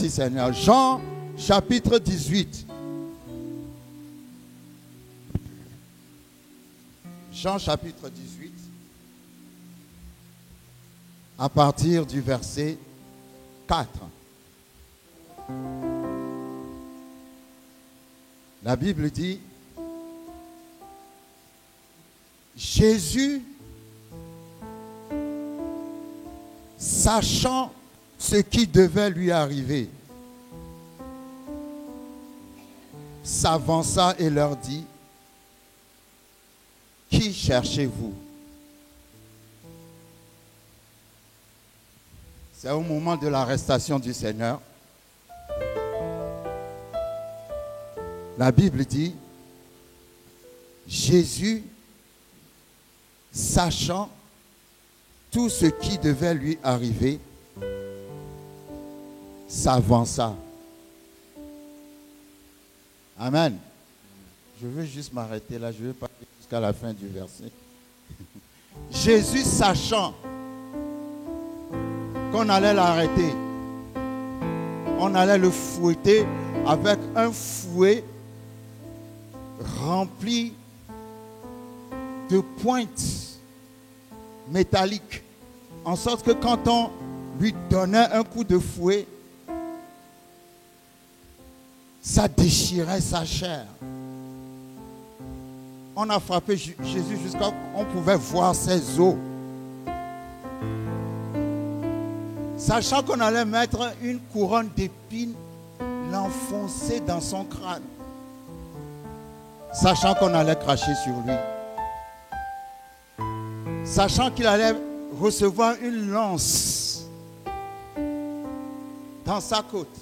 Merci Seigneur. Jean chapitre 18. Jean chapitre 18. À partir du verset 4. La Bible dit, Jésus, sachant ce qui devait lui arriver, s'avança et leur dit, qui cherchez-vous? C'est au moment de l'arrestation du Seigneur. La Bible dit, Jésus, sachant tout ce qui devait lui arriver, s'avança. Amen. Je veux juste m'arrêter là, je veux pas aller jusqu'à la fin du verset. Jésus, sachant qu'on allait l'arrêter, on allait le fouetter avec un fouet rempli de pointes métalliques, en sorte que quand on lui donnait un coup de fouet, ça déchirait sa chair. On a frappé Jésus jusqu'à on pouvait voir ses os. Sachant qu'on allait mettre une couronne d'épines, l'enfoncer dans son crâne. Sachant qu'on allait cracher sur lui. Sachant qu'il allait recevoir une lance dans sa côte.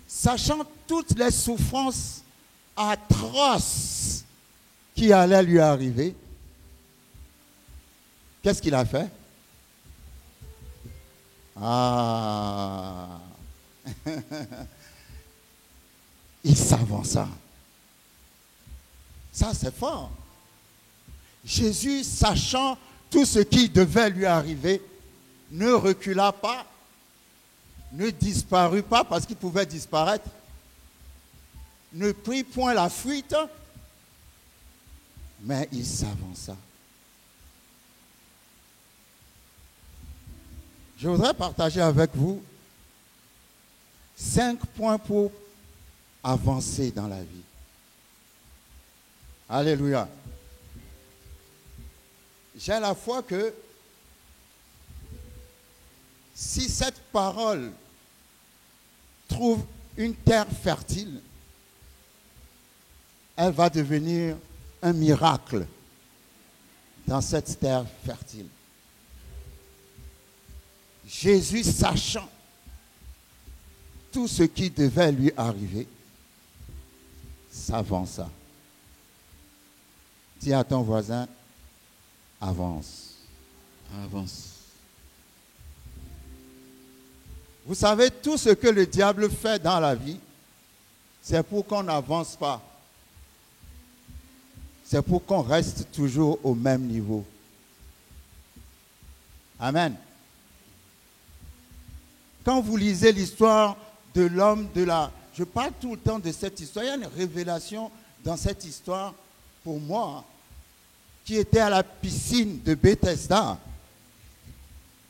Sachant toutes les souffrances atroces qui allaient lui arriver, qu'est-ce qu'il a fait? Ah! Il s'avança. Ça, c'est fort. Jésus, sachant tout ce qui devait lui arriver, ne recula pas, ne disparut pas parce qu'il pouvait disparaître, ne prit point la fuite, mais il s'avança. Je voudrais partager avec vous 5 points pour avancer dans la vie. Alléluia. J'ai la foi que si cette parole trouve une terre fertile, elle va devenir un miracle dans cette terre fertile. Jésus, sachant tout ce qui devait lui arriver, s'avança. Dis à ton voisin, avance. Avance. Vous savez, tout ce que le diable fait dans la vie, c'est pour qu'on n'avance pas. C'est pour qu'on reste toujours au même niveau. Amen. Quand vous lisez l'histoire de l'homme je parle tout le temps de cette histoire. Il y a une révélation dans cette histoire pour moi qui était à la piscine de Bethesda.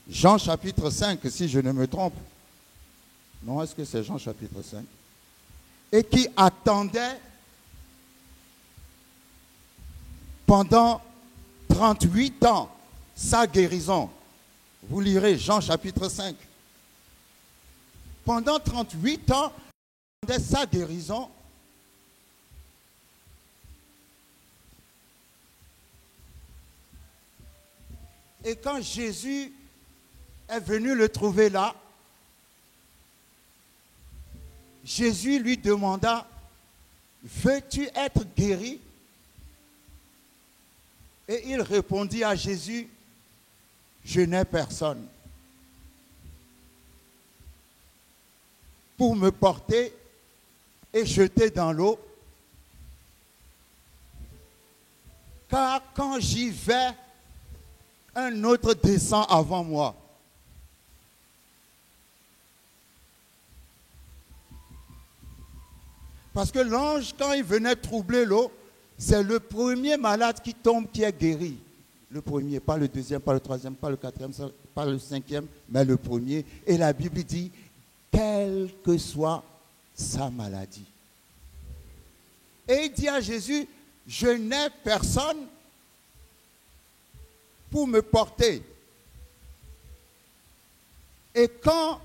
Jean chapitre 5, si je ne me trompe. Non, est-ce que c'est Jean chapitre 5? Et qui attendait pendant 38 ans sa guérison. Vous lirez Jean chapitre 5. Pendant 38 ans, il attendait sa guérison. Et quand Jésus est venu le trouver là, Jésus lui demanda, veux-tu être guéri? Et il répondit à Jésus, je n'ai personne pour me porter et jeter dans l'eau. Car quand j'y vais, un autre descend avant moi. Parce que l'ange, quand il venait troubler l'eau, c'est le premier malade qui tombe qui est guéri. Le premier, pas le deuxième, pas le troisième, pas le quatrième, pas le cinquième, mais le premier. Et la Bible dit, quelle que soit sa maladie. Et il dit à Jésus, je n'ai personne pour me porter. Et quand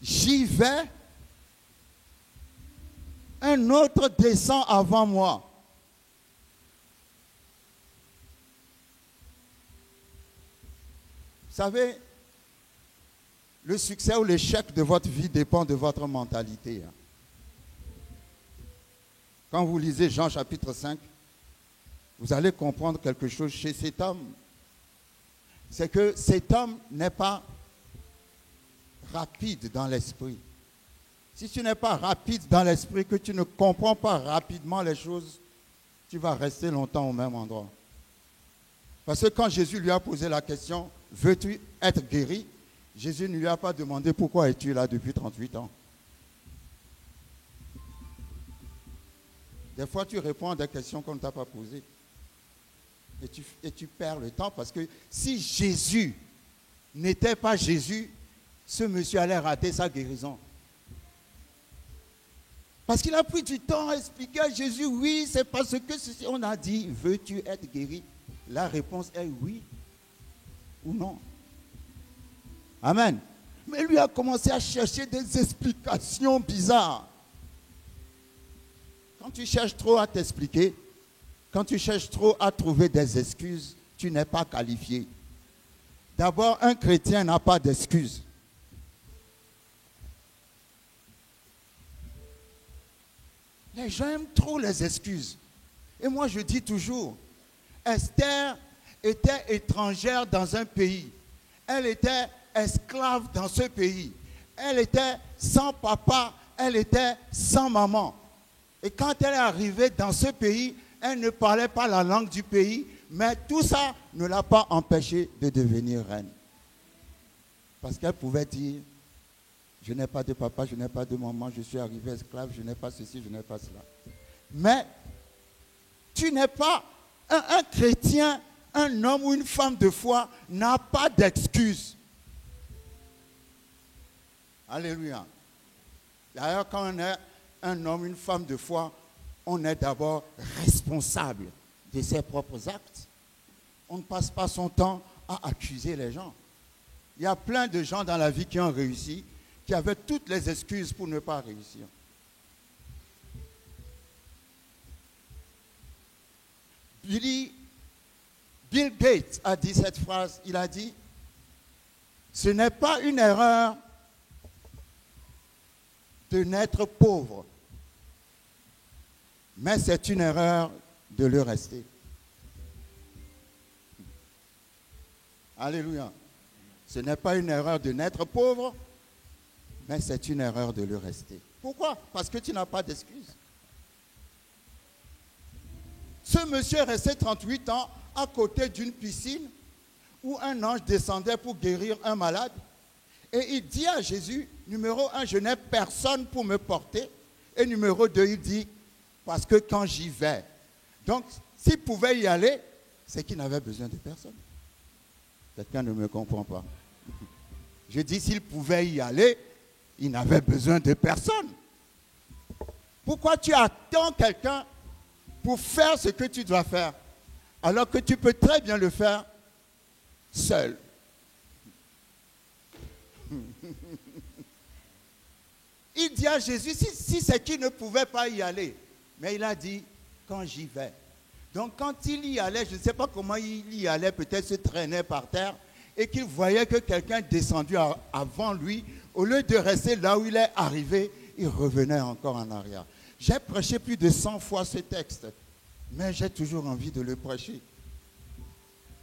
j'y vais, un autre descend avant moi. Vous savez, le succès ou l'échec de votre vie dépend de votre mentalité. Quand vous lisez Jean chapitre 5, vous allez comprendre quelque chose chez cet homme. C'est que cet homme n'est pas rapide dans l'esprit. Si tu n'es pas rapide dans l'esprit, que tu ne comprends pas rapidement les choses, tu vas rester longtemps au même endroit. Parce que quand Jésus lui a posé la question, veux-tu être guéri? Jésus ne lui a pas demandé pourquoi es-tu là depuis 38 ans. Des fois, tu réponds à des questions qu'on ne t'a pas posées. Et tu perds le temps parce que si Jésus n'était pas Jésus, ce monsieur allait rater sa guérison. Parce qu'il a pris du temps à expliquer à Jésus, oui, c'est parce que ceci. On a dit, veux-tu être guéri? La réponse est oui ou non. Amen. Mais lui a commencé à chercher des explications bizarres. Quand tu cherches trop à t'expliquer, quand tu cherches trop à trouver des excuses, tu n'es pas qualifié. D'abord, un chrétien n'a pas d'excuses. Les gens aiment trop les excuses. Et moi, je dis toujours, Esther était étrangère dans un pays. Elle était esclave dans ce pays. Elle était sans papa, elle était sans maman. Et quand elle est arrivée dans ce pays, elle ne parlait pas la langue du pays, mais tout ça ne l'a pas empêchée de devenir reine. Parce qu'elle pouvait dire, je n'ai pas de papa, je n'ai pas de maman, je suis arrivé esclave, je n'ai pas ceci, je n'ai pas cela. Mais tu n'es pas un chrétien, un homme ou une femme de foi n'a pas d'excuse. Alléluia. D'ailleurs, quand on est un homme, une femme de foi, on est d'abord responsable de ses propres actes. On ne passe pas son temps à accuser les gens. Il y a plein de gens dans la vie qui ont réussi, qui avaient toutes les excuses pour ne pas réussir. Bill Gates a dit cette phrase, il a dit, ce n'est pas une erreur de naître pauvre, mais c'est une erreur de le rester. Alléluia. Ce n'est pas une erreur de naître pauvre, mais c'est une erreur de le rester. Pourquoi? Parce que tu n'as pas d'excuse. Ce monsieur est resté 38 ans à côté d'une piscine où un ange descendait pour guérir un malade. Et il dit à Jésus, numéro 1, je n'ai personne pour me porter. Et numéro 2, il dit, parce que quand j'y vais. Donc, s'il pouvait y aller, c'est qu'il n'avait besoin de personne. Quelqu'un ne me comprend pas. Je dis, s'il pouvait y aller, il n'avait besoin de personne. Pourquoi tu attends quelqu'un pour faire ce que tu dois faire, alors que tu peux très bien le faire seul? Il dit à Jésus, si c'est qu'il ne pouvait pas y aller, mais il a dit, quand j'y vais. Donc quand il y allait, je ne sais pas comment il y allait, peut-être se traînait par terre, et qu'il voyait que quelqu'un descendu avant lui, au lieu de rester là où il est arrivé, il revenait encore en arrière. J'ai prêché plus de 100 fois ce texte, mais j'ai toujours envie de le prêcher.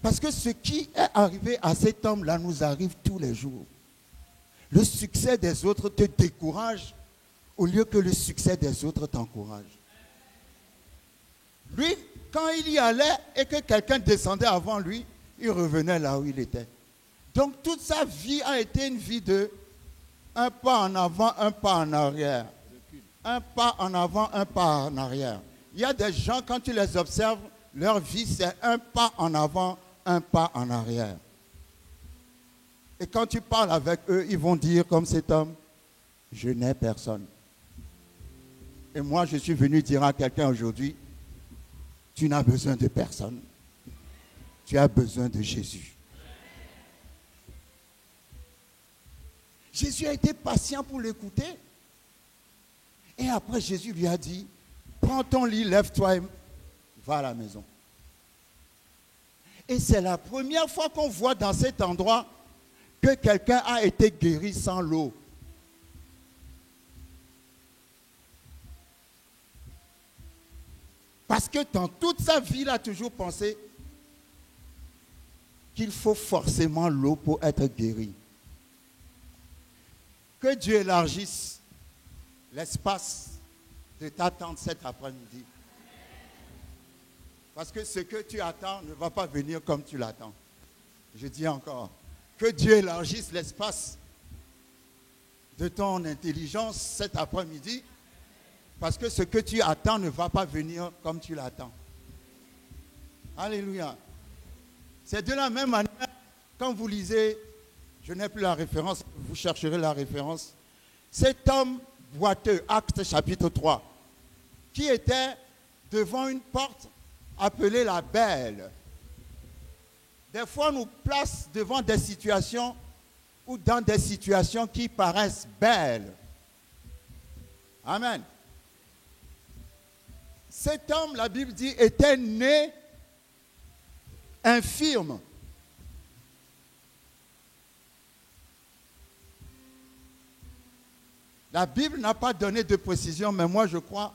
Parce que ce qui est arrivé à cet homme-là nous arrive tous les jours. Le succès des autres te décourage au lieu que le succès des autres t'encourage. Lui, quand il y allait et que quelqu'un descendait avant lui, il revenait là où il était. Donc toute sa vie a été une vie de un pas en avant, un pas en arrière. un pas en avant, un pas en arrière. Il y a des gens, quand tu les observes, leur vie, c'est un pas en avant, un pas en arrière. Et quand tu parles avec eux, ils vont dire comme cet homme, je n'ai personne. Et moi, je suis venu dire à quelqu'un aujourd'hui, tu n'as besoin de personne. Tu as besoin de Jésus. Jésus a été patient pour l'écouter. Et après, Jésus lui a dit, prends ton lit, lève-toi et va à la maison. Et c'est la première fois qu'on voit dans cet endroit que quelqu'un a été guéri sans l'eau. Parce que dans toute sa vie, il a toujours pensé qu'il faut forcément l'eau pour être guéri. Que Dieu élargisse l'espace de t'attendre cet après-midi. Parce que ce que tu attends ne va pas venir comme tu l'attends. Je dis encore, que Dieu élargisse l'espace de ton intelligence cet après-midi. Parce que ce que tu attends ne va pas venir comme tu l'attends. Alléluia. C'est de la même manière, quand vous lisez, je n'ai plus la référence, vous chercherez la référence. Cet homme boiteux, Actes chapitre 3, qui était devant une porte appelée la Belle. Des fois, on nous place devant des situations ou dans des situations qui paraissent belles. Amen. Cet homme, la Bible dit, était né infirme. La Bible n'a pas donné de précision, mais moi je crois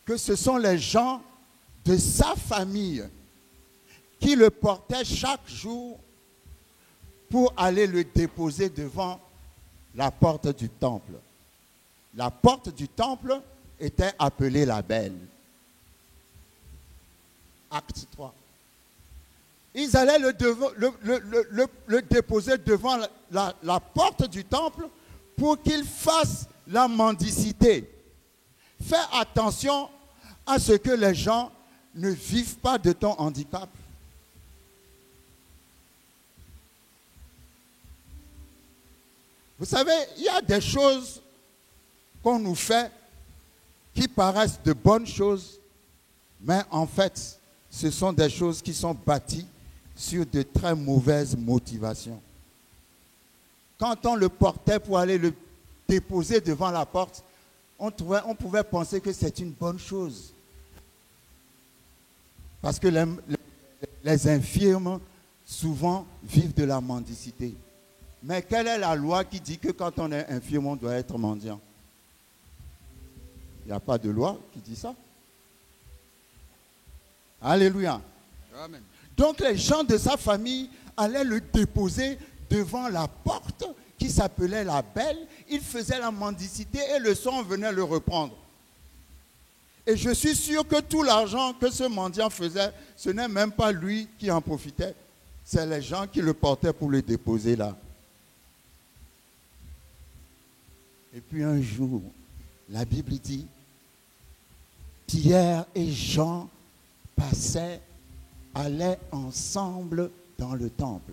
que ce sont les gens de sa famille qui le portaient chaque jour pour aller le déposer devant la porte du temple. La porte du temple était appelée la Belle. Acte 3. Ils allaient le déposer devant la porte du temple pour qu'il fasse la mendicité. Fais attention à ce que les gens ne vivent pas de ton handicap. Vous savez, il y a des choses qu'on nous fait qui paraissent de bonnes choses, mais en fait, ce sont des choses qui sont bâties sur de très mauvaises motivations. Quand on le portait pour aller le déposer devant la porte, on pouvait penser que c'est une bonne chose. Parce que les infirmes, souvent, vivent de la mendicité. Mais quelle est la loi qui dit que quand on est infirme, on doit être mendiant? Il n'y a pas de loi qui dit ça. Alléluia. Amen. Donc les gens de sa famille allaient le déposer devant la porte qui s'appelait la Belle. Il faisait la mendicité et le soir venait le reprendre. Et je suis sûr que tout l'argent que ce mendiant faisait, ce n'est même pas lui qui en profitait. C'est les gens qui le portaient pour le déposer là. Et puis un jour, la Bible dit, Pierre et Jean allaient ensemble dans le temple.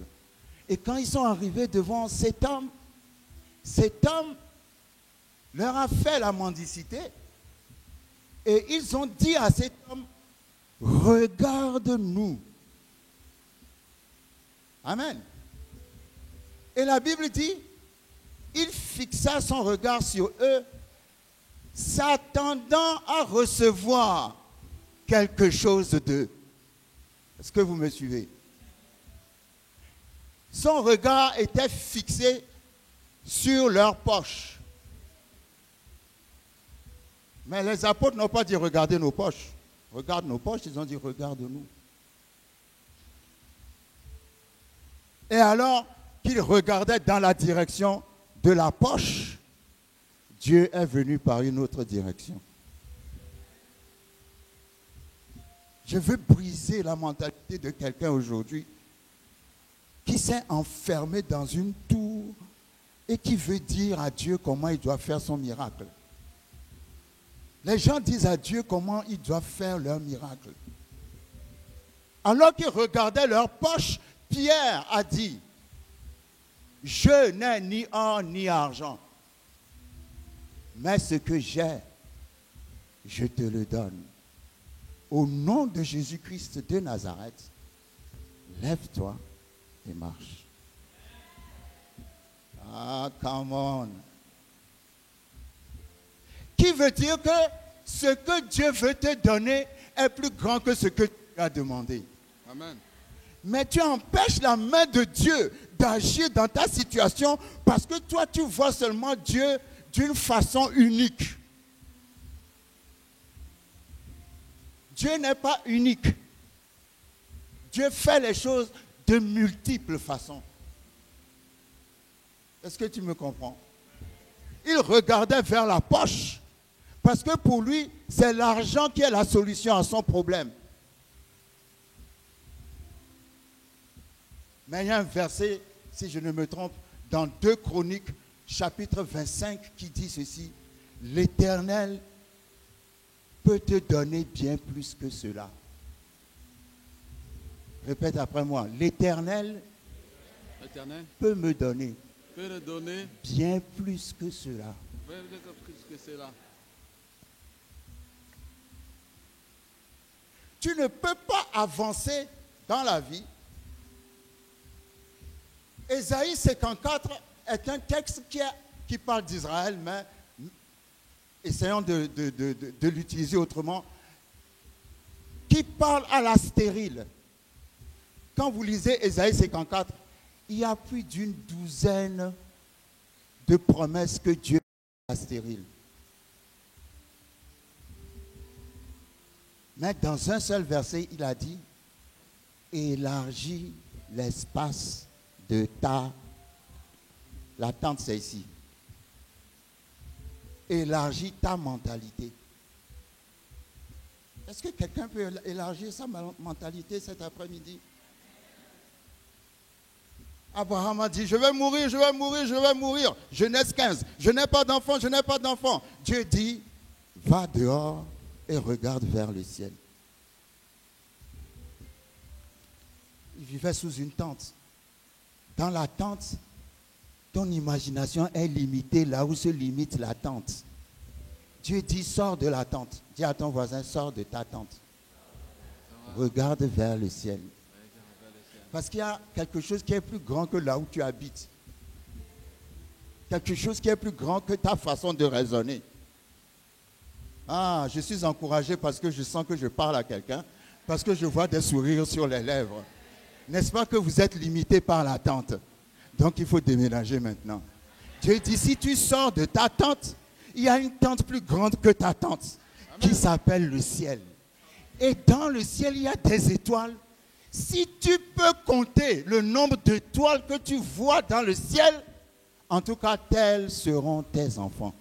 Et quand ils sont arrivés devant cet homme leur a fait la mendicité. Et ils ont dit à cet homme, regarde-nous. Amen. Et la Bible dit, il fixa son regard sur eux, s'attendant à recevoir quelque chose d'eux. Est-ce que vous me suivez? Son regard était fixé sur leurs poches. Mais les apôtres n'ont pas dit regardez nos poches. Regarde nos poches, ils ont dit regarde-nous. Et alors qu'ils regardaient dans la direction de la poche, Dieu est venu par une autre direction. Je veux briser la mentalité de quelqu'un aujourd'hui qui s'est enfermé dans une tour et qui veut dire à Dieu comment il doit faire son miracle. Les gens disent à Dieu comment ils doivent faire leur miracle. Alors qu'ils regardaient leur poche, Pierre a dit, je n'ai ni or ni argent, mais ce que j'ai, je te le donne. Au nom de Jésus-Christ de Nazareth, lève-toi et marche. Ah, come on. Qui veut dire que ce que Dieu veut te donner est plus grand que ce que tu as demandé. Amen. Mais tu empêches la main de Dieu d'agir dans ta situation parce que toi, tu vois seulement Dieu d'une façon unique. Dieu n'est pas unique. Dieu fait les choses de multiples façons. Est-ce que tu me comprends? Il regardait vers la poche parce que pour lui, c'est l'argent qui est la solution à son problème. Mais il y a un verset, si je ne me trompe, dans 2 Chroniques, chapitre 25, qui dit ceci. L'Éternel peut te donner bien plus que cela. Répète après moi. L'Éternel peut me donner bien plus que cela. Tu ne peux pas avancer dans la vie. Ésaïe 54 est un texte qui parle d'Israël, mais essayons de l'utiliser autrement, qui parle à la stérile. Quand vous lisez Ésaïe 54, il y a plus d'une douzaine de promesses que Dieu a à la stérile. Mais dans un seul verset, il a dit, élargis l'espace de la tente, c'est ici. Élargis ta mentalité. Est-ce que quelqu'un peut élargir sa mentalité cet après-midi? Abraham a dit, je vais mourir, je vais mourir, je vais mourir. Genèse 15, je n'ai pas d'enfant, je n'ai pas d'enfant. Dieu dit, va dehors et regarde vers le ciel. Il vivait sous une tente. Dans la tente, ton imagination est limitée là où se limite la tente. Dieu dit, sors de la tente. Dis à ton voisin, sors de ta tente. Regarde vers le ciel. Parce qu'il y a quelque chose qui est plus grand que là où tu habites. Quelque chose qui est plus grand que ta façon de raisonner. Ah, je suis encouragé parce que je sens que je parle à quelqu'un, parce que je vois des sourires sur les lèvres. N'est-ce pas que vous êtes limité par la tente? Donc il faut déménager maintenant. Dieu dit, si tu sors de ta tente, il y a une tente plus grande que ta tente, qui s'appelle le ciel. Et dans le ciel, il y a des étoiles. Si tu peux compter le nombre d'étoiles que tu vois dans le ciel, en tout cas, tels seront tes enfants.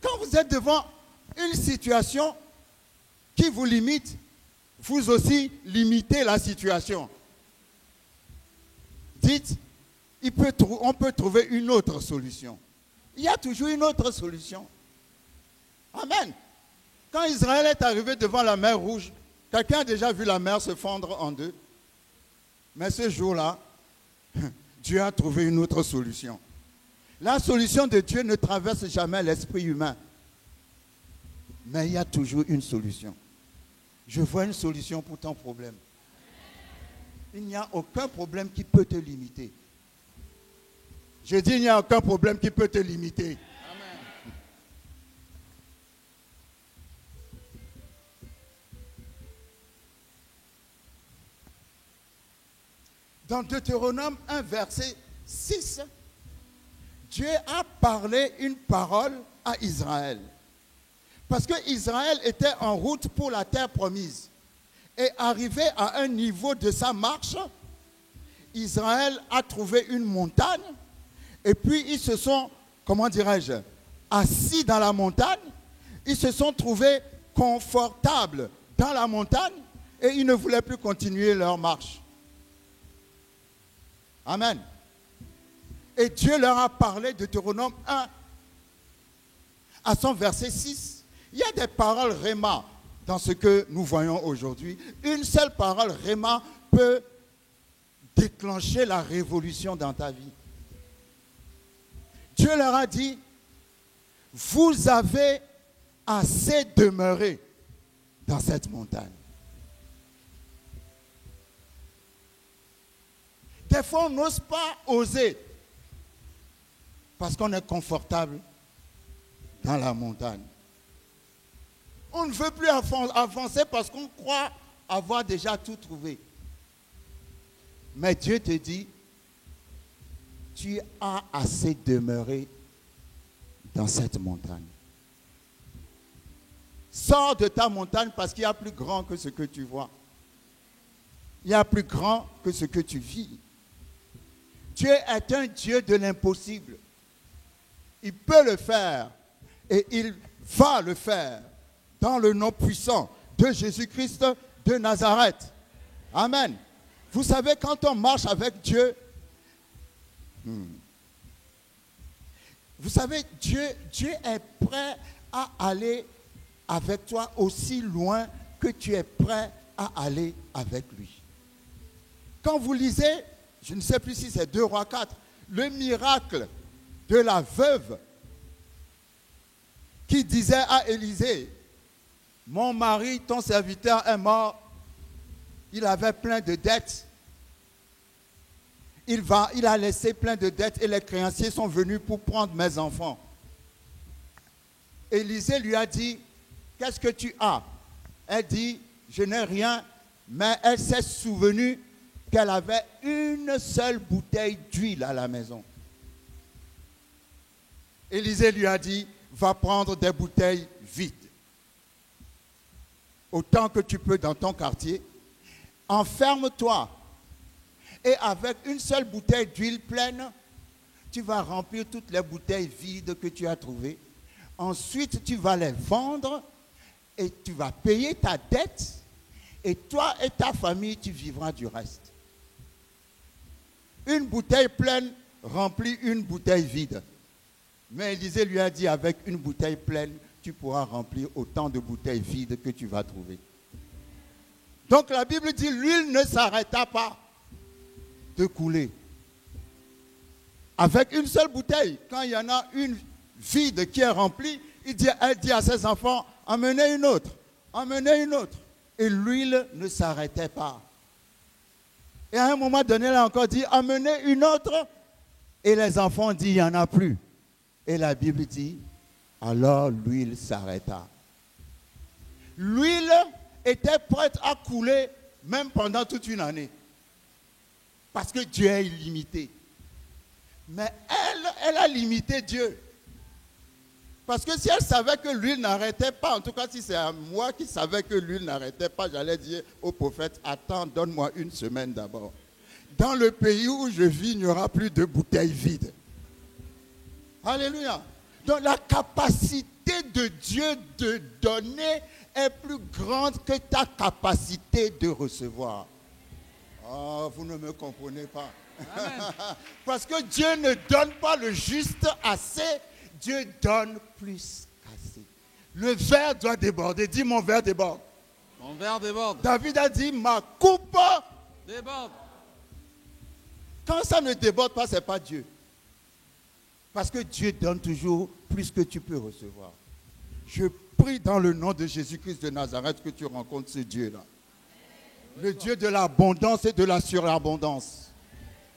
Quand vous êtes devant une situation qui vous limite, vous aussi limitez la situation. Dites, on peut trouver une autre solution. Il y a toujours une autre solution. Amen. Quand Israël est arrivé devant la mer Rouge, quelqu'un a déjà vu la mer se fondre en deux. Mais ce jour-là, Dieu a trouvé une autre solution. La solution de Dieu ne traverse jamais l'esprit humain. Mais il y a toujours une solution. Je vois une solution pour ton problème. Il n'y a aucun problème qui peut te limiter. Je dis, il n'y a aucun problème qui peut te limiter. Amen. Dans Deutéronome 1, verset 6, Dieu a parlé une parole à Israël. Parce que Israël était en route pour la terre promise. Et arrivé à un niveau de sa marche, Israël a trouvé une montagne. Et puis ils se sont, comment dirais-je, assis dans la montagne. Ils se sont trouvés confortables dans la montagne. Et ils ne voulaient plus continuer leur marche. Amen. Et Dieu leur a parlé, Deutéronome 1, à son verset 6. Il y a des paroles réma dans ce que nous voyons aujourd'hui. Une seule parole réma peut déclencher la révolution dans ta vie. Dieu leur a dit, vous avez assez demeuré dans cette montagne. Des fois, on n'ose pas oser parce qu'on est confortable dans la montagne. On ne veut plus avancer parce qu'on croit avoir déjà tout trouvé. Mais Dieu te dit, tu as assez demeuré dans cette montagne. Sors de ta montagne parce qu'il y a plus grand que ce que tu vois. Il y a plus grand que ce que tu vis. Dieu est un Dieu de l'impossible. Il peut le faire et il va le faire dans le nom puissant de Jésus-Christ de Nazareth. Amen. Vous savez, quand on marche avec Dieu, vous savez, Dieu est prêt à aller avec toi aussi loin que tu es prêt à aller avec lui. Quand vous lisez, je ne sais plus si c'est 2 Rois 4, le miracle de la veuve qui disait à Élisée, mon mari, ton serviteur est mort, il avait plein de dettes. Il a laissé plein de dettes et les créanciers sont venus pour prendre mes enfants. Élisée lui a dit, qu'est-ce que tu as? Elle dit, je n'ai rien, mais elle s'est souvenue qu'elle avait une seule bouteille d'huile à la maison. Élisée lui a dit, va prendre des bouteilles vides. Autant que tu peux dans ton quartier, enferme-toi. Et avec une seule bouteille d'huile pleine, tu vas remplir toutes les bouteilles vides que tu as trouvées. Ensuite, tu vas les vendre et tu vas payer ta dette. Et toi et ta famille, tu vivras du reste. Une bouteille pleine remplit une bouteille vide. Mais Élisée lui a dit, avec une bouteille pleine, tu pourras remplir autant de bouteilles vides que tu vas trouver. Donc la Bible dit, l'huile ne s'arrêta pas de couler. Avec une seule bouteille, quand il y en a une vide qui est remplie, elle dit à ses enfants, emmenez une autre, emmenez une autre. Et l'huile ne s'arrêtait pas. Et à un moment donné, elle a encore dit, emmenez une autre. Et les enfants ont dit, il n'y en a plus. Et la Bible dit, alors l'huile s'arrêta. L'huile était prête à couler même pendant toute une année. Parce que Dieu est illimité. Mais elle a limité Dieu. Parce que si elle savait que l'huile n'arrêtait pas, en tout cas si c'est à moi qui savais que l'huile n'arrêtait pas, j'allais dire au prophète, attends, donne-moi une semaine d'abord. Dans le pays où je vis, il n'y aura plus de bouteilles vides. Alléluia. Donc la capacité de Dieu de donner est plus grande que ta capacité de recevoir. Oh, vous ne me comprenez pas. Amen. Parce que Dieu ne donne pas le juste assez, Dieu donne plus qu'assez. Le verre doit déborder. Dis, mon verre déborde. Mon verre déborde. David a dit, ma coupe déborde. Quand ça ne déborde pas, ce n'est pas Dieu. Parce que Dieu donne toujours plus que tu peux recevoir. Je prie dans le nom de Jésus-Christ de Nazareth que tu rencontres ce Dieu-là. Le Dieu de l'abondance et de la surabondance.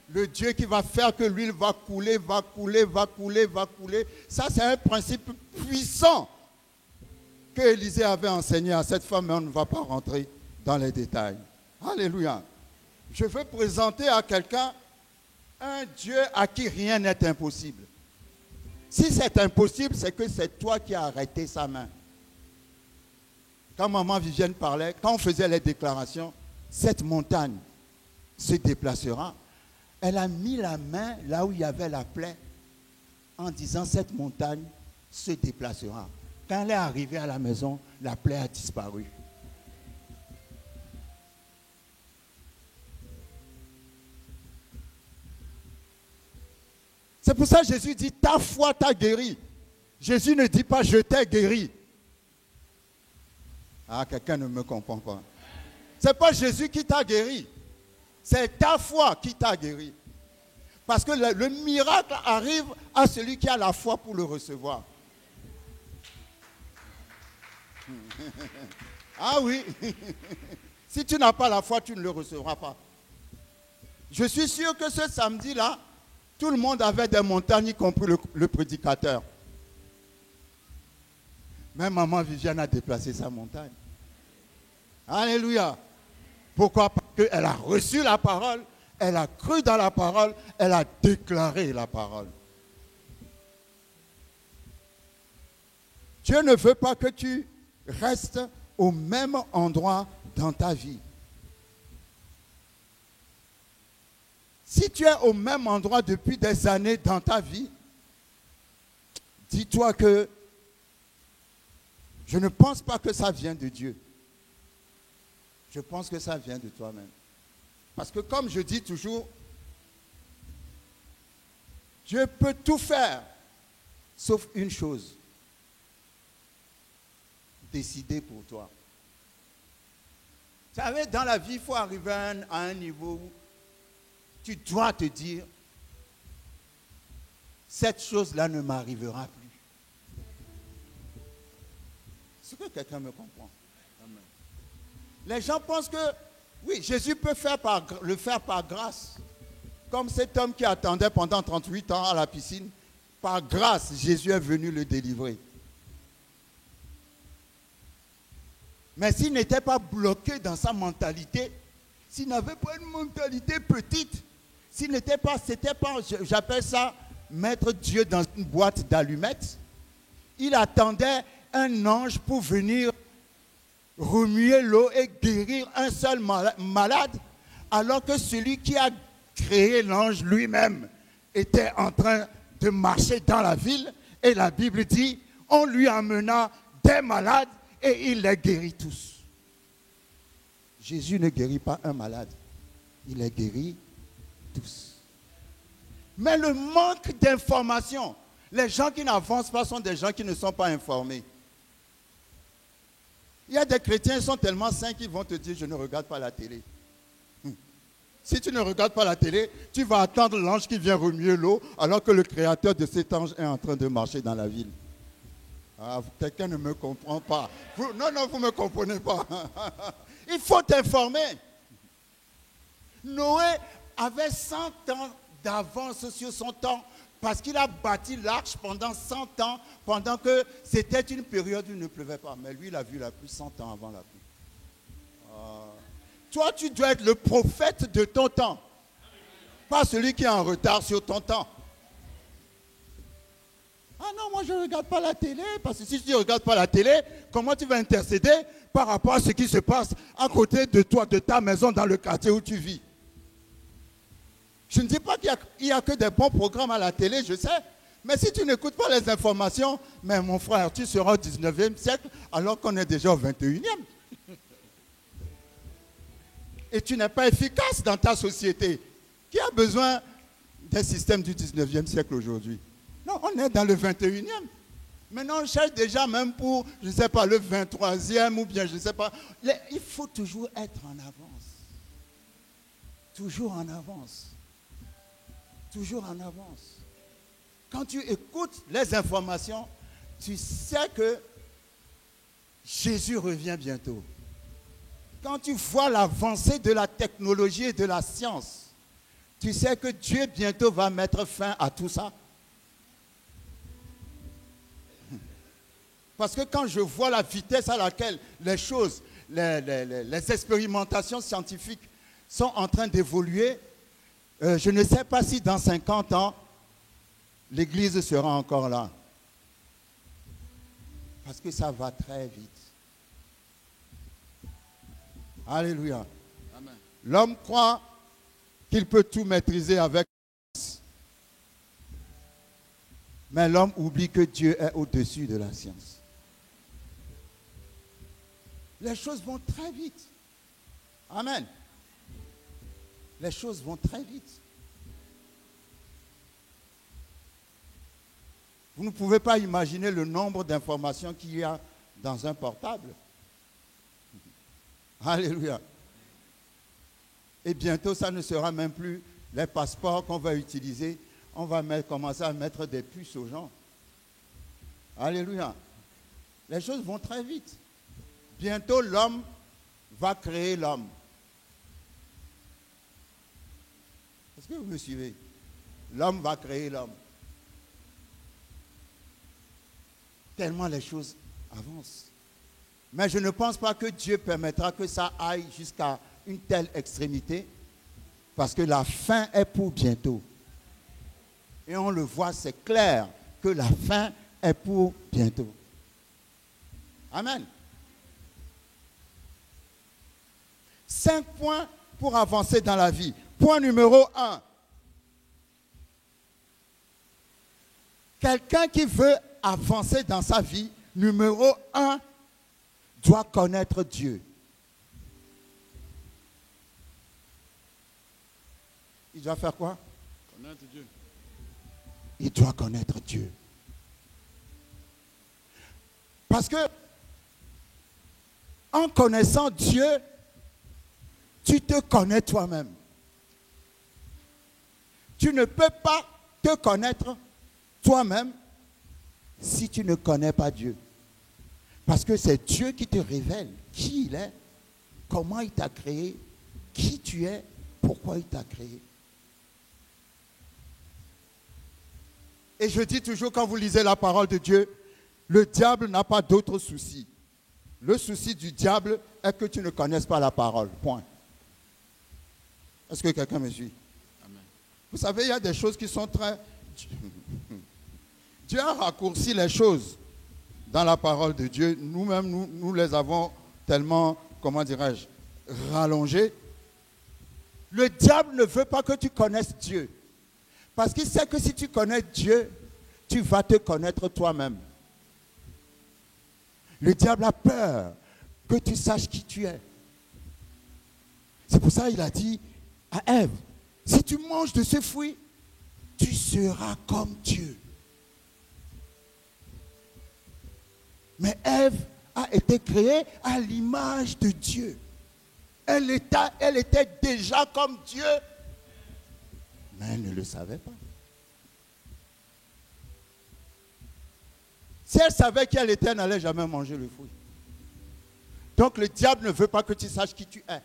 Le Dieu qui va faire que l'huile va couler, va couler, va couler, va couler. Ça, c'est un principe puissant que Élisée avait enseigné à cette femme, mais on ne va pas rentrer dans les détails. Alléluia. Je veux présenter à quelqu'un un Dieu à qui rien n'est impossible. Si c'est impossible, c'est que c'est toi qui as arrêté sa main. Quand maman Vivienne parlait, quand on faisait les déclarations, cette montagne se déplacera. Elle a mis la main là où il y avait la plaie en disant cette montagne se déplacera. Quand elle est arrivée à la maison, la plaie a disparu. C'est pour ça que Jésus dit, ta foi t'a guéri. Jésus ne dit pas je t'ai guéri. Ah, quelqu'un ne me comprend pas. Ce n'est pas Jésus qui t'a guéri. C'est ta foi qui t'a guéri. Parce que le miracle arrive à celui qui a la foi pour le recevoir. Ah oui. Si tu n'as pas la foi, tu ne le recevras pas. Je suis sûr que ce samedi-là, tout le monde avait des montagnes, y compris le prédicateur. Même maman Viviane a déplacé sa montagne. Alléluia. Pourquoi? Parce qu'elle a reçu la parole, elle a cru dans la parole, elle a déclaré la parole. Dieu ne veut pas que tu restes au même endroit dans ta vie. Si tu es au même endroit depuis des années dans ta vie, dis-toi que je ne pense pas que ça vient de Dieu. Je pense que ça vient de toi-même. Parce que comme je dis toujours, Dieu peut tout faire, sauf une chose. Décider pour toi. Vous savez, dans la vie, il faut arriver à un niveau où tu dois te dire, cette chose-là ne m'arrivera plus. Est-ce que quelqu'un me comprend? Amen. Les gens pensent que, oui, Jésus peut le faire par grâce. Comme cet homme qui attendait pendant 38 ans à la piscine, par grâce, Jésus est venu le délivrer. Mais s'il n'était pas bloqué dans sa mentalité, s'il n'avait pas une mentalité petite, s'il n'était pas, j'appelle ça mettre Dieu dans une boîte d'allumettes, il attendait un ange pour venir remuer l'eau et guérir un seul malade, alors que celui qui a créé l'ange lui-même était en train de marcher dans la ville, et la Bible dit, on lui amena des malades et il les guérit tous. Jésus ne guérit pas un malade, il les guérit tous. Mais le manque d'information, les gens qui n'avancent pas sont des gens qui ne sont pas informés. Il y a des chrétiens qui sont tellement saints qu'ils vont te dire, je ne regarde pas la télé. Si tu ne regardes pas la télé, tu vas attendre l'ange qui vient remuer l'eau alors que le créateur de cet ange est en train de marcher dans la ville. Ah, quelqu'un ne me comprend pas. Non, vous ne me comprenez pas. Il faut t'informer. Noé avait 100 ans d'avance sur son temps parce qu'il a bâti l'arche pendant 100 ans, pendant que c'était une période où il ne pleuvait pas. Mais lui, il a vu la pluie 100 ans avant la pluie. Toi, tu dois être le prophète de ton temps, pas celui qui est en retard sur ton temps. Ah non, moi je ne regarde pas la télé, parce que si tu ne regardes pas la télé, comment tu vas intercéder par rapport à ce qui se passe à côté de toi, de ta maison, dans le quartier où tu vis? Je ne dis pas qu'il n'y a que des bons programmes à la télé, je sais, mais si tu n'écoutes pas les informations, mais mon frère, tu seras au 19e siècle alors qu'on est déjà au 21e. Et tu n'es pas efficace dans ta société. Qui a besoin des systèmes du 19e siècle aujourd'hui? Non, on est dans le 21e. Maintenant, on cherche déjà même pour, je ne sais pas, le 23e ou bien, je ne sais pas. Il faut toujours être en avance. Toujours en avance. Toujours en avance. Quand tu écoutes les informations, tu sais que Jésus revient bientôt. Quand tu vois l'avancée de la technologie et de la science, tu sais que Dieu bientôt va mettre fin à tout ça. Parce que quand je vois la vitesse à laquelle les choses, les expérimentations scientifiques sont en train d'évoluer, je ne sais pas si dans 50 ans, l'Église sera encore là. Parce que ça va très vite. Alléluia. Amen. L'homme croit qu'il peut tout maîtriser avec la science. Mais l'homme oublie que Dieu est au-dessus de la science. Les choses vont très vite. Amen. Les choses vont très vite. Vous ne pouvez pas imaginer le nombre d'informations qu'il y a dans un portable. Alléluia. Et bientôt, ça ne sera même plus les passeports qu'on va utiliser. On va commencer à mettre des puces aux gens. Alléluia. Les choses vont très vite. Bientôt, l'homme va créer l'homme. Est-ce que vous me suivez? L'homme va créer l'homme. Tellement les choses avancent. Mais je ne pense pas que Dieu permettra que ça aille jusqu'à une telle extrémité, parce que la fin est pour bientôt. Et on le voit, c'est clair que la fin est pour bientôt. Amen. 5 points pour avancer dans la vie. Point numéro 1. Quelqu'un qui veut avancer dans sa vie, numéro 1, doit connaître Dieu. Il doit faire quoi? Connaître Dieu. Il doit connaître Dieu. Parce que en connaissant Dieu, tu te connais toi-même. Tu ne peux pas te connaître toi-même si tu ne connais pas Dieu. Parce que c'est Dieu qui te révèle qui il est, comment il t'a créé, qui tu es, pourquoi il t'a créé. Et je dis toujours, quand vous lisez la parole de Dieu, le diable n'a pas d'autre souci. Le souci du diable est que tu ne connaisses pas la parole. Point. Est-ce que quelqu'un me suit? Amen. Vous savez, il y a des choses qui sont très... Dieu a raccourci les choses dans la parole de Dieu. Nous-mêmes, nous les avons tellement, comment dirais-je, rallongées. Le diable ne veut pas que tu connaisses Dieu. Parce qu'il sait que si tu connais Dieu, tu vas te connaître toi-même. Le diable a peur que tu saches qui tu es. C'est pour ça qu'il a dit à Ève, si tu manges de ce fruit, tu seras comme Dieu. Mais Ève a été créée à l'image de Dieu. Elle était déjà comme Dieu, mais elle ne le savait pas. Si elle savait qui elle était, elle n'allait jamais manger le fruit. Donc le diable ne veut pas que tu saches qui tu es.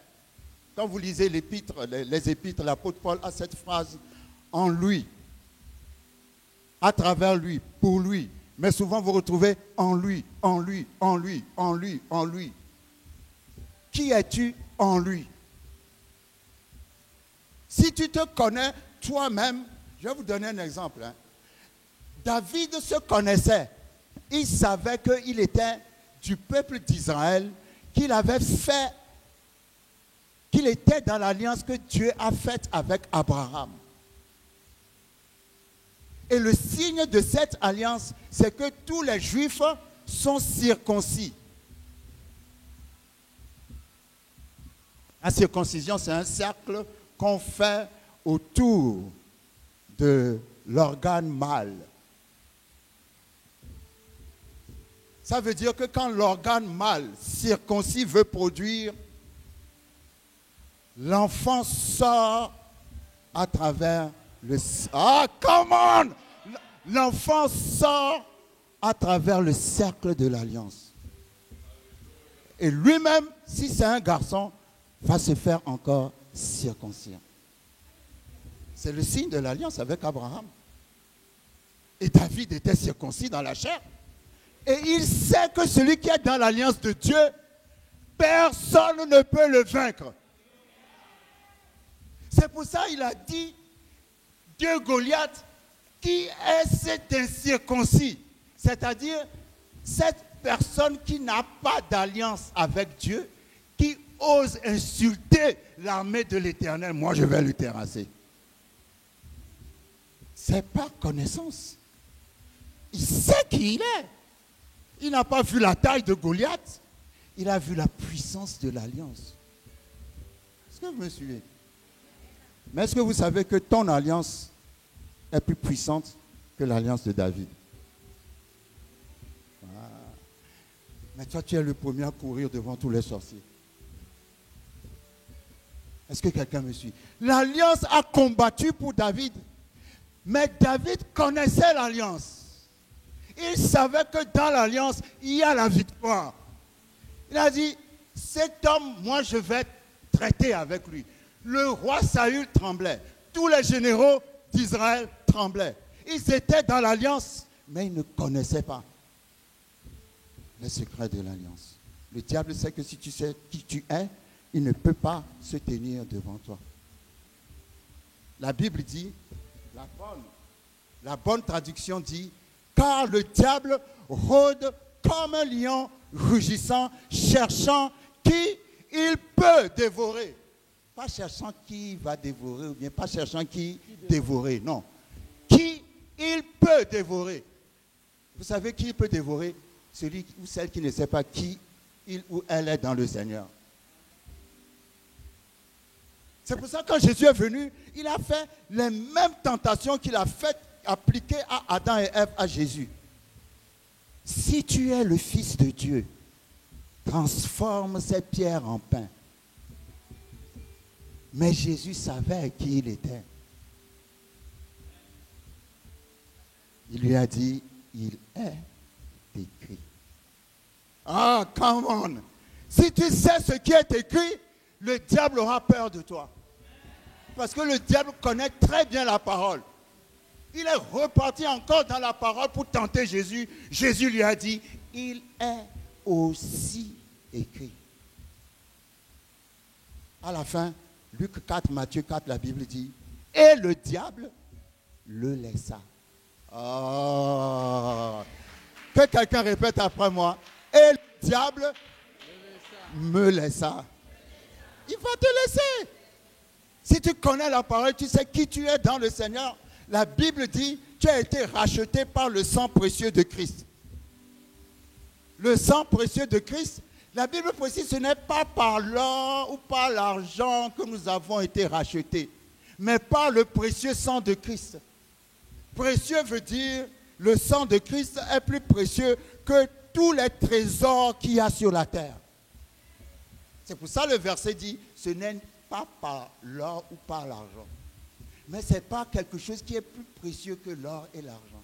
Quand vous lisez l'épître, les épîtres, l'apôtre Paul a cette phrase en lui, à travers lui, pour lui. Mais souvent vous retrouvez en lui, en lui, en lui, en lui, en lui. Qui es-tu en lui? Si tu te connais toi-même, je vais vous donner un exemple. David se connaissait. Il savait qu'il était du peuple d'Israël, qu'il avait fait, qu'il était dans l'alliance que Dieu a faite avec Abraham. Et le signe de cette alliance, c'est que tous les Juifs sont circoncis. La circoncision, c'est un cercle qu'on fait autour de l'organe mâle. Ça veut dire que quand l'organe mâle circoncis veut produire, l'enfant sort à travers le... Ah, come on! L'enfant sort à travers le cercle de l'alliance. Et lui-même, si c'est un garçon, va se faire encore circoncire. C'est le signe de l'alliance avec Abraham. Et David était circoncis dans la chair. Et il sait que celui qui est dans l'alliance de Dieu, personne ne peut le vaincre. C'est pour ça qu'il a dit de Goliath, qui est cet incirconcis? C'est-à-dire cette personne qui n'a pas d'alliance avec Dieu, qui ose insulter l'armée de l'Éternel. Moi, je vais le terrasser. C'est par connaissance. Il sait qui il est. Il n'a pas vu la taille de Goliath. Il a vu la puissance de l'alliance. Est-ce que vous me suivez? Mais est-ce que vous savez que ton alliance est plus puissante que l'alliance de David? Mais toi, tu es le premier à courir devant tous les sorciers. Est-ce que quelqu'un me suit? L'alliance a combattu pour David. Mais David connaissait l'alliance. Il savait que dans l'alliance, il y a la victoire. Il a dit, cet homme, moi je vais traiter avec lui. Le roi Saül tremblait. Tous les généraux d'Israël tremblaient. Ils étaient dans l'alliance, mais ils ne connaissaient pas les secrets de l'alliance. Le diable sait que si tu sais qui tu es, il ne peut pas se tenir devant toi. La Bible dit, la bonne traduction dit, car le diable rôde comme un lion rugissant, cherchant qui il peut dévorer. Pas cherchant qui va dévorer, ou bien pas cherchant qui dévorer, non. Qui il peut dévorer. Vous savez qui il peut dévorer? Celui ou celle qui ne sait pas qui il ou elle est dans le Seigneur. C'est pour ça que quand Jésus est venu, il a fait les mêmes tentations qu'il a fait appliquer à Adam et Ève à Jésus. Si tu es le Fils de Dieu, transforme ces pierres en pain. Mais Jésus savait qui il était. Il lui a dit, il est écrit. Ah, come on! Si tu sais ce qui est écrit, le diable aura peur de toi. Parce que le diable connaît très bien la parole. Il est reparti encore dans la parole pour tenter Jésus. Jésus lui a dit, il est aussi écrit. À la fin, Luc 4, Matthieu 4, la Bible dit, et le diable le laissa. Oh. Que quelqu'un répète après moi, et le diable me laissa. Il va te laisser. Si tu connais la parole, tu sais qui tu es dans le Seigneur. La Bible dit, tu as été racheté par le sang précieux de Christ. Le sang précieux de Christ, la Bible précise, ce n'est pas par l'or ou par l'argent que nous avons été rachetés, mais par le précieux sang de Christ. Précieux veut dire, le sang de Christ est plus précieux que tous les trésors qu'il y a sur la terre. C'est pour ça le verset dit, ce n'est pas par l'or ou par l'argent. Mais ce n'est pas quelque chose qui est plus précieux que l'or et l'argent.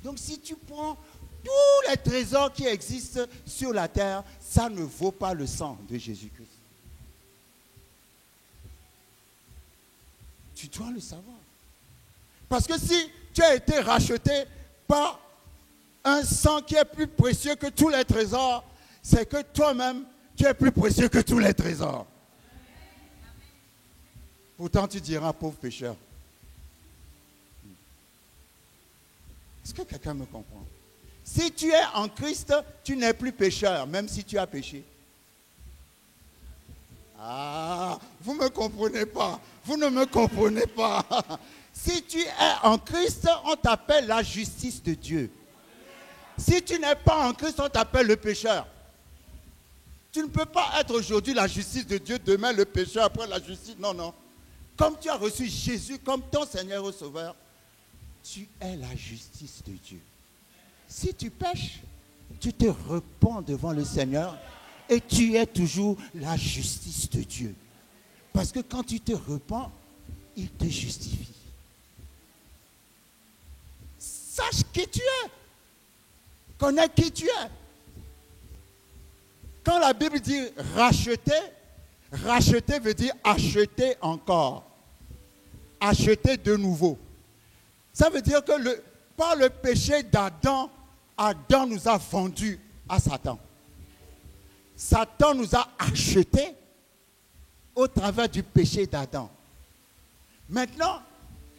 Donc si tu prends tous les trésors qui existent sur la terre, ça ne vaut pas le sang de Jésus-Christ. Tu dois le savoir. Parce que si tu as été racheté par un sang qui est plus précieux que tous les trésors, c'est que toi-même, tu es plus précieux que tous les trésors. Pourtant, tu diras, pauvre pécheur. Est-ce que quelqu'un me comprend? Si tu es en Christ, tu n'es plus pécheur, même si tu as péché. Ah, vous ne me comprenez pas. Vous ne me comprenez pas. Si tu es en Christ, on t'appelle la justice de Dieu. Si tu n'es pas en Christ, on t'appelle le pécheur. Tu ne peux pas être aujourd'hui la justice de Dieu, demain le pécheur, après la justice. Non, non. Comme tu as reçu Jésus comme ton Seigneur et Sauveur, tu es la justice de Dieu. Si tu pêches, tu te repens devant le Seigneur et tu es toujours la justice de Dieu. Parce que quand tu te repens, il te justifie. Sache qui tu es. Connais qui tu es. Quand la Bible dit racheter, racheter veut dire acheter encore. Acheter de nouveau. Ça veut dire que par le péché d'Adam, Adam nous a vendus à Satan. Satan nous a achetés au travers du péché d'Adam. Maintenant,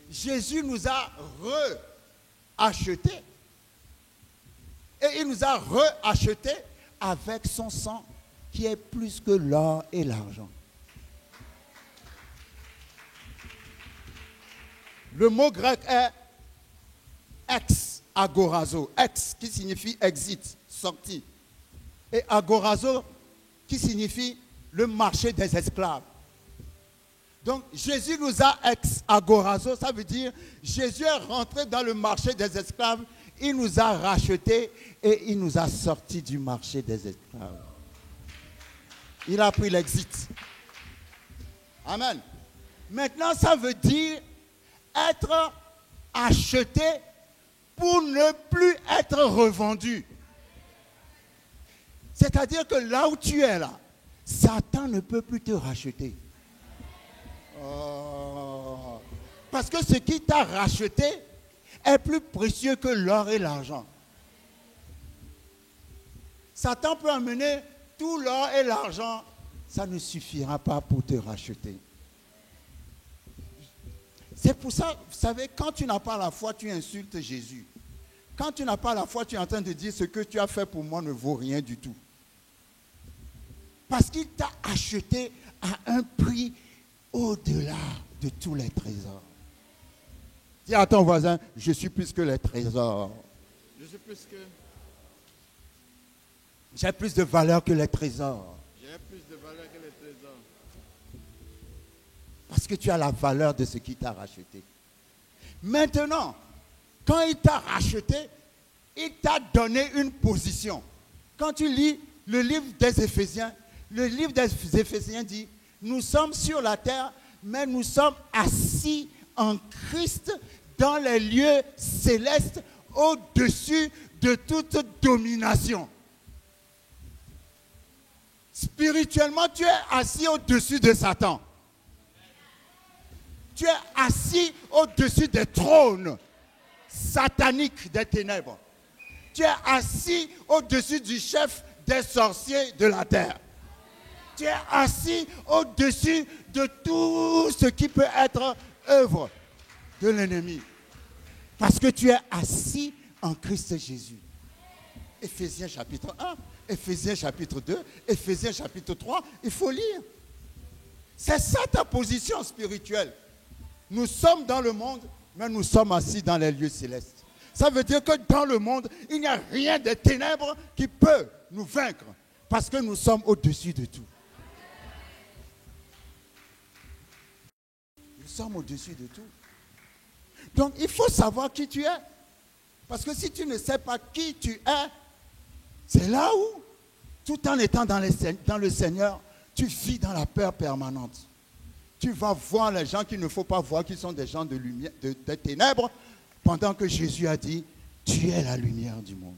Jésus nous a rachetés et il nous a rachetés avec son sang qui est plus que l'or et l'argent. Le mot grec est ex agorazo. Ex qui signifie exit, sorti. Et agorazo qui signifie le marché des esclaves. Donc Jésus nous a ex agorazo, ça veut dire Jésus est rentré dans le marché des esclaves. il nous a rachetés et il nous a sortis du marché des esclaves. Il a pris l'exit. Amen. Maintenant, ça veut dire être acheté pour ne plus être revendu. C'est-à-dire que là où tu es là, Satan ne peut plus te racheter. Oh. Parce que ce qui t'a racheté est plus précieux que l'or et l'argent. Satan peut amener tout l'or et l'argent, ça ne suffira pas pour te racheter. C'est pour ça, vous savez, quand tu n'as pas la foi, tu insultes Jésus. Quand tu n'as pas la foi, tu es en train de dire ce que tu as fait pour moi ne vaut rien du tout. Parce qu'il t'a acheté à un prix au-delà de tous les trésors. Dis à ton voisin, je suis plus que les trésors. Je suis plus que... J'ai plus de valeur que les trésors. J'ai plus de valeur que les trésors. Parce que tu as la valeur de ce qui t'a racheté. Maintenant, quand il t'a racheté, il t'a donné une position. Quand tu lis le livre des Éphésiens, le livre des Éphésiens dit, nous sommes sur la terre, mais nous sommes assis en Christ dans les lieux célestes au-dessus de toute domination. Spirituellement, tu es assis au-dessus de Satan. Tu es assis au-dessus des trônes sataniques des ténèbres. Tu es assis au-dessus du chef des sorciers de la terre. Tu es assis au-dessus de tout ce qui peut être œuvre de l'ennemi. Parce que tu es assis en Christ Jésus. Éphésiens chapitre 1, Éphésiens chapitre 2, Éphésiens chapitre 3, il faut lire. C'est ça ta position spirituelle. Nous sommes dans le monde, mais nous sommes assis dans les lieux célestes. Ça veut dire que dans le monde, il n'y a rien de ténèbres qui peut nous vaincre. Parce que nous sommes au-dessus de tout. Nous sommes au-dessus de tout. Donc, il faut savoir qui tu es. Parce que si tu ne sais pas qui tu es, c'est là où, tout en étant dans le Seigneur, tu vis dans la peur permanente. Tu vas voir les gens qu'il ne faut pas voir, qui sont des gens de lumière, de ténèbres, pendant que Jésus a dit, tu es la lumière du monde.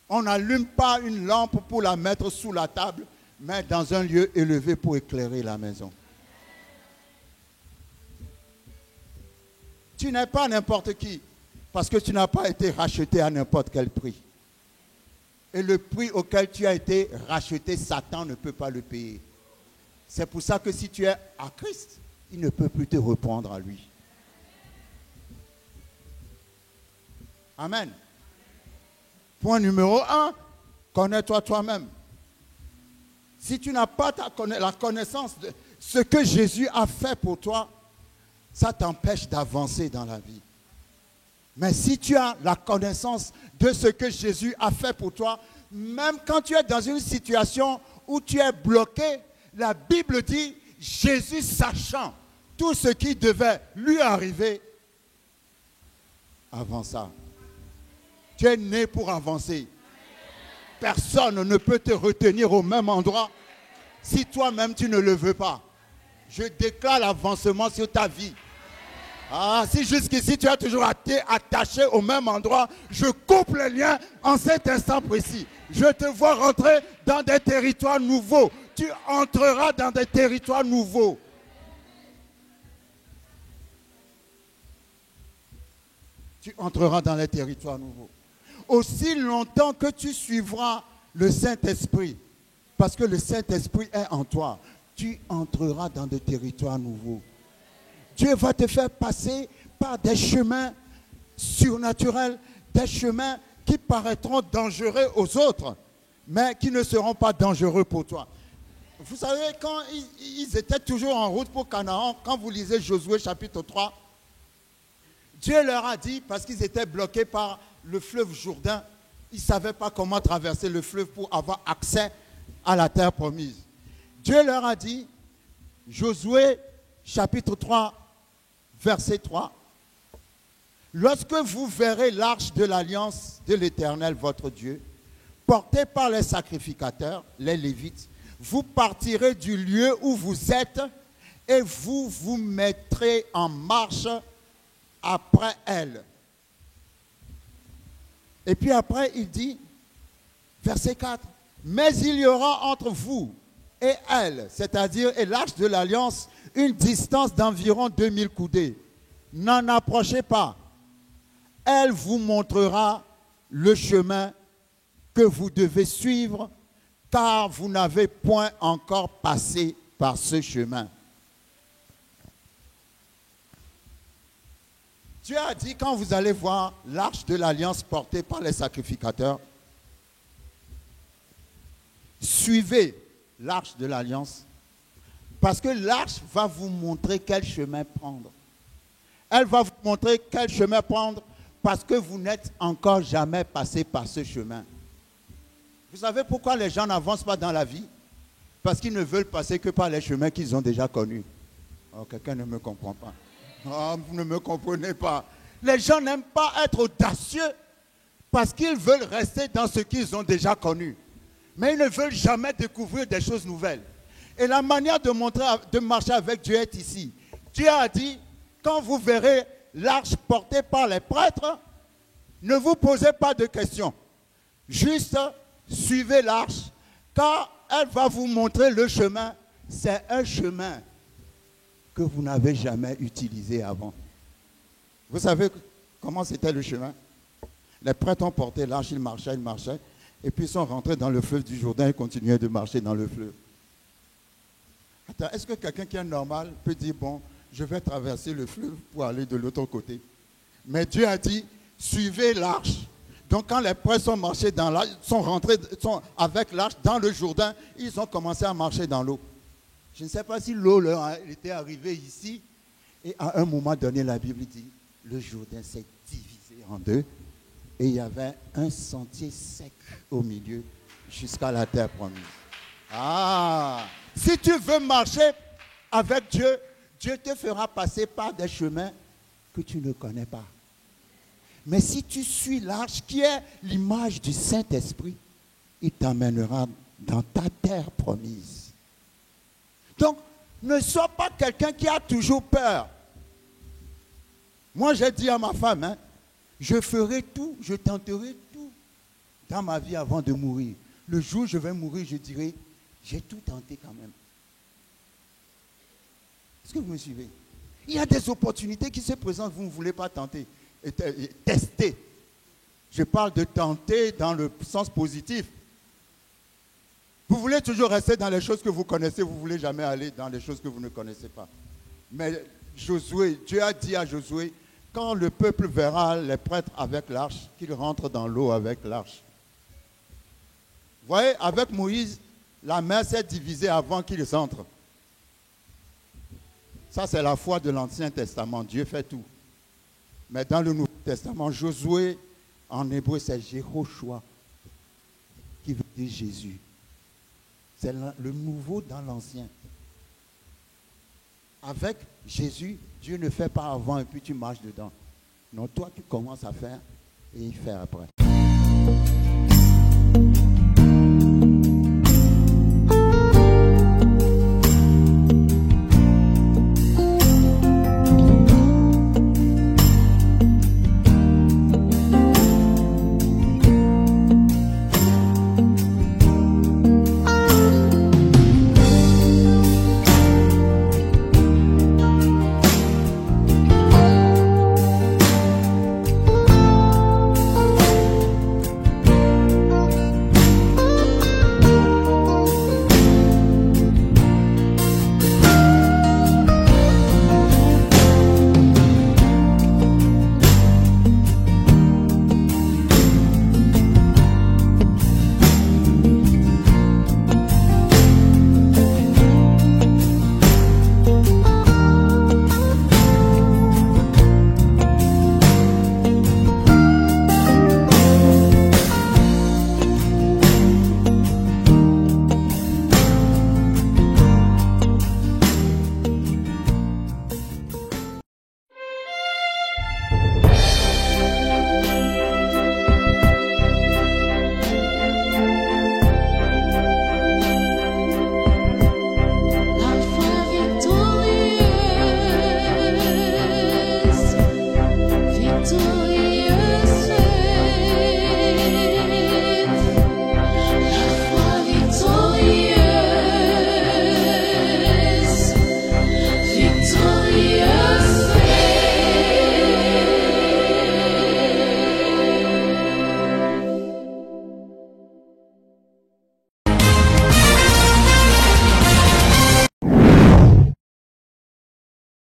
On n'allume pas une lampe pour la mettre sous la table, mais dans un lieu élevé pour éclairer la maison. Tu n'es pas n'importe qui, parce que tu n'as pas été racheté à n'importe quel prix. Et le prix auquel tu as été racheté, Satan ne peut pas le payer. C'est pour ça que si tu es à Christ, il ne peut plus te reprendre à lui. Amen. Point numéro 1, connais-toi toi-même. Si tu n'as pas la connaissance de ce que Jésus a fait pour toi, ça t'empêche d'avancer dans la vie. Mais si tu as la connaissance de ce que Jésus a fait pour toi, même quand tu es dans une situation où tu es bloqué, la Bible dit, Jésus sachant tout ce qui devait lui arriver, avança. Tu es né pour avancer. Personne ne peut te retenir au même endroit si toi-même tu ne le veux pas. Je déclare l'avancement sur ta vie. Ah, si jusqu'ici tu as toujours été attaché au même endroit, je coupe les liens en cet instant précis. Je te vois rentrer dans des territoires nouveaux. Tu entreras dans des territoires nouveaux. Tu entreras dans les territoires nouveaux. Aussi longtemps que tu suivras le Saint-Esprit, parce que le Saint-Esprit est en toi, tu entreras dans des territoires nouveaux. Dieu va te faire passer par des chemins surnaturels, des chemins qui paraîtront dangereux aux autres, mais qui ne seront pas dangereux pour toi. Vous savez, quand ils étaient toujours en route pour Canaan, quand vous lisez Josué chapitre 3, Dieu leur a dit, parce qu'ils étaient bloqués par le fleuve Jourdain, ils ne savaient pas comment traverser le fleuve pour avoir accès à la terre promise. Dieu leur a dit, Josué chapitre 3, verset 3, lorsque vous verrez l'arche de l'alliance de l'Éternel, votre Dieu, portée par les sacrificateurs, les Lévites, vous partirez du lieu où vous êtes et vous vous mettrez en marche après elle. Et puis après, il dit, verset 4, mais il y aura entre vous et elle, c'est-à-dire et l'arche de l'alliance, une distance d'environ 2000 coudées. N'en approchez pas. Elle vous montrera le chemin que vous devez suivre, car vous n'avez point encore passé par ce chemin. Dieu a dit, quand vous allez voir l'arche de l'alliance portée par les sacrificateurs, suivez l'arche de l'alliance, parce que l'arche va vous montrer quel chemin prendre. Elle va vous montrer quel chemin prendre, parce que vous n'êtes encore jamais passé par ce chemin. Vous savez pourquoi les gens n'avancent pas dans la vie? Parce qu'ils ne veulent passer que par les chemins qu'ils ont déjà connus. Oh, quelqu'un ne me comprend pas. Oh, vous ne me comprenez pas. Les gens n'aiment pas être audacieux parce qu'ils veulent rester dans ce qu'ils ont déjà connu. Mais ils ne veulent jamais découvrir des choses nouvelles. Et la manière de marcher avec Dieu est ici. Dieu a dit, quand vous verrez l'arche portée par les prêtres, ne vous posez pas de questions. Juste suivez l'arche, car elle va vous montrer le chemin. C'est un chemin que vous n'avez jamais utilisé avant. Vous savez comment c'était le chemin? Les prêtres ont porté l'arche, ils marchaient, et puis ils sont rentrés dans le fleuve du Jourdain et continuaient de marcher dans le fleuve. Attends, est-ce que quelqu'un qui est normal peut dire, bon, je vais traverser le fleuve pour aller de l'autre côté? Mais Dieu a dit, suivez l'arche. Donc quand les prêtres sont marchés dans l'arche, sont rentrés avec l'arche dans le Jourdain, ils ont commencé à marcher dans l'eau. Je ne sais pas si l'eau leur était arrivée ici, et à un moment donné, la Bible dit, le Jourdain s'est divisé en deux, et il y avait un sentier sec au milieu, jusqu'à la terre promise. Ah! Si tu veux marcher avec Dieu, Dieu te fera passer par des chemins que tu ne connais pas. Mais si tu suis l'arche, qui est l'image du Saint-Esprit, il t'amènera dans ta terre promise. Donc, ne sois pas quelqu'un qui a toujours peur. Moi, j'ai dit à ma femme, je ferai tout, je tenterai tout dans ma vie avant de mourir. Le jour où je vais mourir, je dirai, j'ai tout tenté quand même. Est-ce que vous me suivez? Il y a des opportunités qui se présentent, vous ne voulez pas tenter, et tester. Je parle de tenter dans le sens positif. Vous voulez toujours rester dans les choses que vous connaissez, vous ne voulez jamais aller dans les choses que vous ne connaissez pas. Mais Josué, Dieu a dit à Josué, quand le peuple verra les prêtres avec l'arche, qu'ils rentrent dans l'eau avec l'arche. Vous voyez, avec Moïse, la mer s'est divisée avant qu'ils entrent. Ça, c'est la foi de l'Ancien Testament. Dieu fait tout. Mais dans le Nouveau Testament, Josué, en hébreu, c'est Jéhoshua, qui veut dire Jésus. C'est le nouveau dans l'ancien. Avec Jésus, Dieu ne fait pas avant et puis tu marches dedans. Non, toi, tu commences à faire et il fait après.